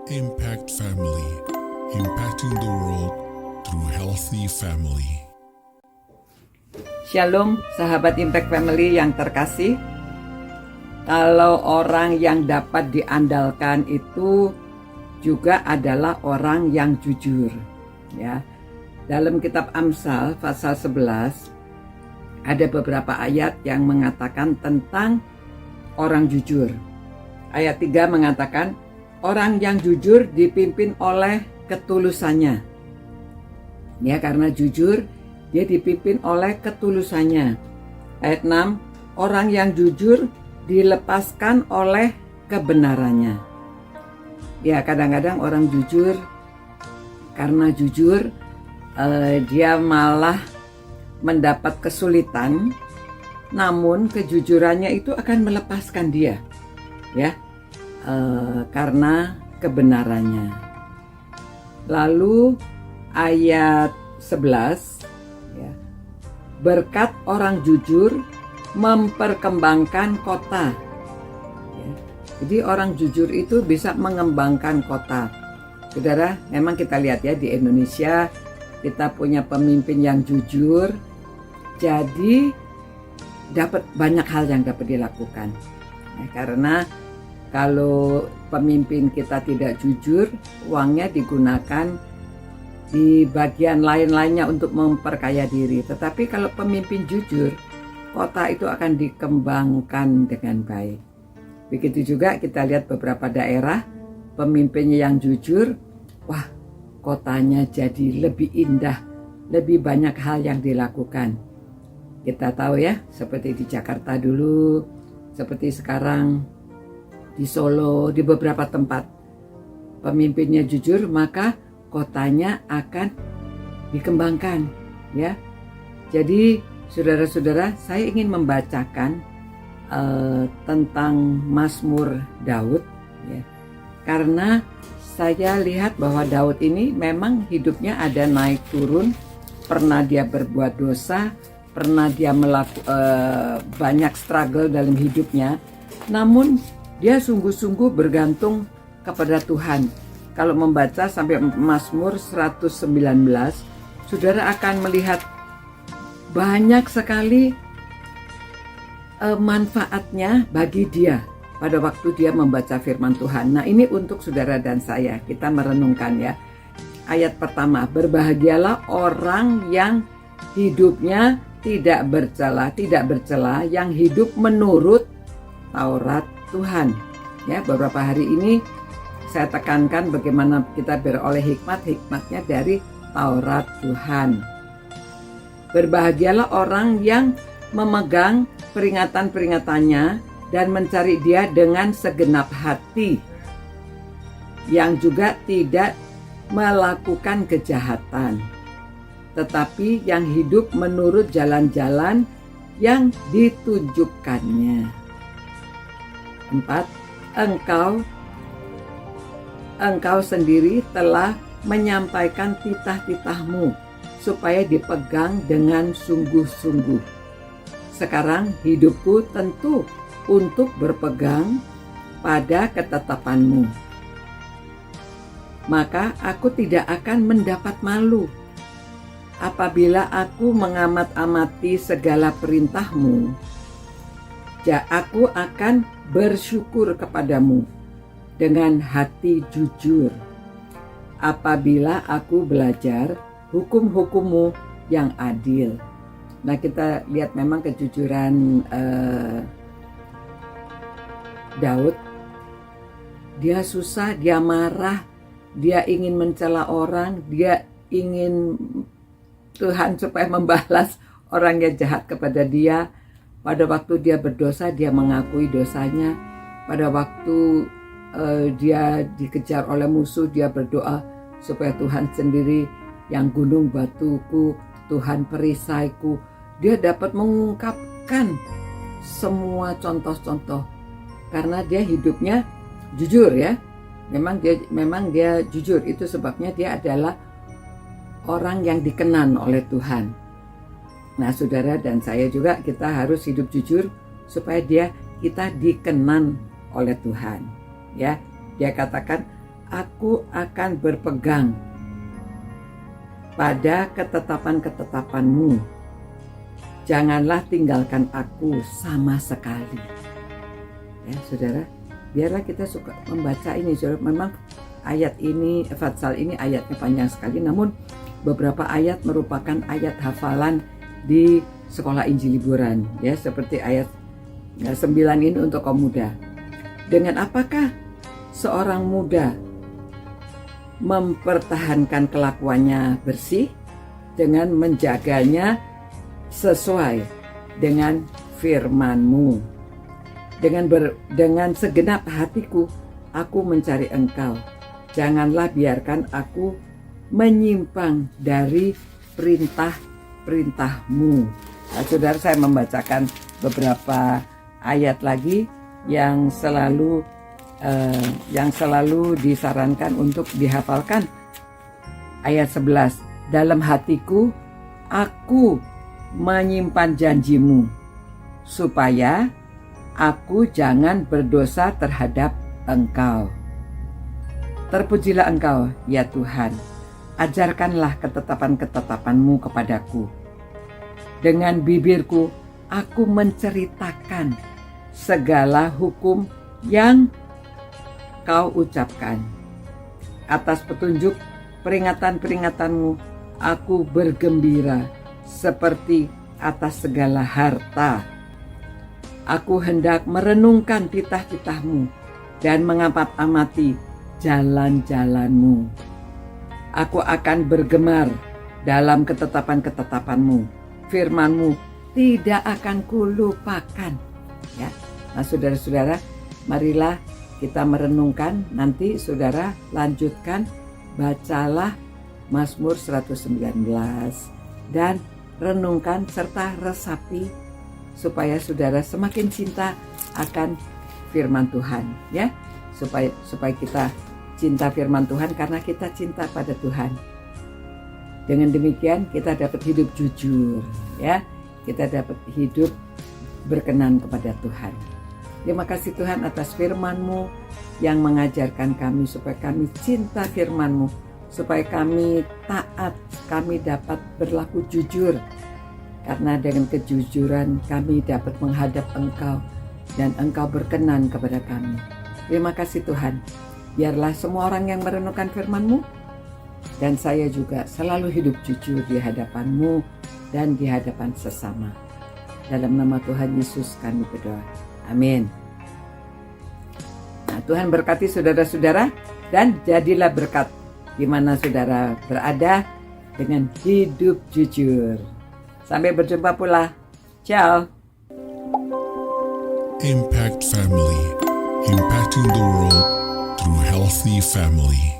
Impact Family, impacting the world through healthy family. Shalom sahabat Impact Family yang terkasih. Kalau orang yang dapat diandalkan itu juga adalah orang yang jujur, ya. Dalam kitab Amsal pasal 11 ada beberapa ayat yang mengatakan tentang orang jujur. Ayat 3 mengatakan orang yang jujur dipimpin oleh ketulusannya. Ya, karena jujur dia dipimpin oleh ketulusannya. Ayat 6, orang yang jujur dilepaskan oleh kebenarannya. Ya, kadang-kadang orang jujur karena jujur dia malah mendapat kesulitan, namun kejujurannya itu akan melepaskan dia, ya, karena kebenarannya. Lalu ayat 11, ya, berkat orang jujur memperkembangkan kota. Ya, jadi orang jujur itu bisa mengembangkan kota. Saudara, memang kita lihat ya di Indonesia kita punya pemimpin yang jujur, jadi dapat banyak hal yang dapat dilakukan. Nah, karena kalau pemimpin kita tidak jujur, uangnya digunakan di bagian lain-lainnya untuk memperkaya diri. Tetapi kalau pemimpin jujur, kota itu akan dikembangkan dengan baik. Begitu juga kita lihat beberapa daerah, pemimpinnya yang jujur, wah, kotanya jadi lebih indah, lebih banyak hal yang dilakukan. Kita tahu ya, seperti di Jakarta dulu, seperti sekarang di Solo, di beberapa tempat pemimpinnya jujur, maka kotanya akan dikembangkan, ya. Jadi saudara-saudara, saya ingin membacakan tentang Mazmur Daud, ya, karena saya lihat bahwa Daud ini memang hidupnya ada naik turun, pernah dia berbuat dosa, pernah dia banyak struggle dalam hidupnya, namun dia sungguh-sungguh bergantung kepada Tuhan. Kalau membaca sampai Mazmur 119, saudara akan melihat banyak sekali manfaatnya bagi dia pada waktu dia membaca firman Tuhan. Nah, ini untuk saudara dan saya, kita merenungkan ya. Ayat pertama, berbahagialah orang yang hidupnya tidak bercela, yang hidup menurut Taurat Tuhan. Ya, beberapa hari ini saya tekankan bagaimana kita beroleh hikmatnya dari Taurat Tuhan. Berbahagialah orang yang memegang peringatan-peringatannya dan mencari dia dengan segenap hati, yang juga tidak melakukan kejahatan, tetapi yang hidup menurut jalan-jalan yang ditunjukkannya. 4. Engkau sendiri telah menyampaikan titah-titahmu supaya dipegang dengan sungguh-sungguh. Sekarang hidupku tentu untuk berpegang pada ketetapanmu. Maka aku tidak akan mendapat malu apabila aku mengamat-amati segala perintahmu. Aku akan bersyukur kepadamu dengan hati jujur apabila aku belajar hukum-hukummu yang adil. Nah, kita lihat memang kejujuran Daud. Dia susah, dia marah, dia ingin mencela orang, dia ingin Tuhan supaya membalas orang yang jahat kepada dia. Pada waktu dia berdosa, dia mengakui dosanya. Pada waktu dia dikejar oleh musuh, dia berdoa supaya Tuhan sendiri yang gunung batuku, Tuhan perisaiku. Dia dapat mengungkapkan semua contoh-contoh karena dia hidupnya jujur, ya. Memang dia jujur, itu sebabnya dia adalah orang yang dikenan oleh Tuhan. Nah, saudara dan saya juga, kita harus hidup jujur supaya kita dikenan oleh Tuhan. Ya, dia katakan, aku akan berpegang pada ketetapan-ketetapanmu. Janganlah tinggalkan aku sama sekali. Ya, saudara, biarlah kita suka membaca ini, saudara. Memang ayat ini, Fatsal ini ayatnya panjang sekali, namun beberapa ayat merupakan ayat hafalan di sekolah Injil liburan, ya, seperti ayat 9 ini untuk kaum muda. Dengan apakah seorang muda mempertahankan kelakuannya bersih? Dengan menjaganya sesuai dengan firman-Mu. Dengan segenap hatiku aku mencari Engkau. Janganlah biarkan aku menyimpang dari perintah-perintah-Mu. Nah, saudara, saya membacakan beberapa ayat lagi yang selalu disarankan untuk dihafalkan. Ayat 11, dalam hatiku aku menyimpan janji-Mu, supaya aku jangan berdosa terhadap Engkau. Terpujilah Engkau, ya Tuhan, ajarkanlah ketetapan-ketetapan-Mu kepadaku. Dengan bibirku aku menceritakan segala hukum yang Kau ucapkan. Atas petunjuk peringatan-peringatan-Mu aku bergembira seperti atas segala harta. Aku hendak merenungkan titah-titah-Mu dan mengamati jalan-jalan-Mu. Aku akan bergemar dalam ketetapan-ketetapan-Mu. Firman-Mu tidak akan kulupakan. Ya, nah, saudara-saudara, marilah kita merenungkan. Nanti saudara lanjutkan, bacalah Mazmur 119 dan renungkan serta resapi supaya saudara semakin cinta akan firman Tuhan, ya. Supaya kita cinta firman Tuhan karena kita cinta pada Tuhan. Dengan demikian kita dapat hidup jujur, ya. Kita dapat hidup berkenan kepada Tuhan. Terima kasih Tuhan atas firman-Mu yang mengajarkan kami supaya kami cinta firman-Mu, supaya kami taat, kami dapat berlaku jujur. Karena dengan kejujuran kami dapat menghadap Engkau dan Engkau berkenan kepada kami. Terima kasih Tuhan. Biarlah semua orang yang merenungkan firman-Mu dan saya juga selalu hidup jujur di hadapan-Mu dan di hadapan sesama. Dalam nama Tuhan Yesus kami berdoa. Amin. Nah, Tuhan berkati saudara-saudara dan jadilah berkat di mana saudara berada dengan hidup jujur. Sampai berjumpa pula. Ciao. Impact Family, impacting the world through healthy family.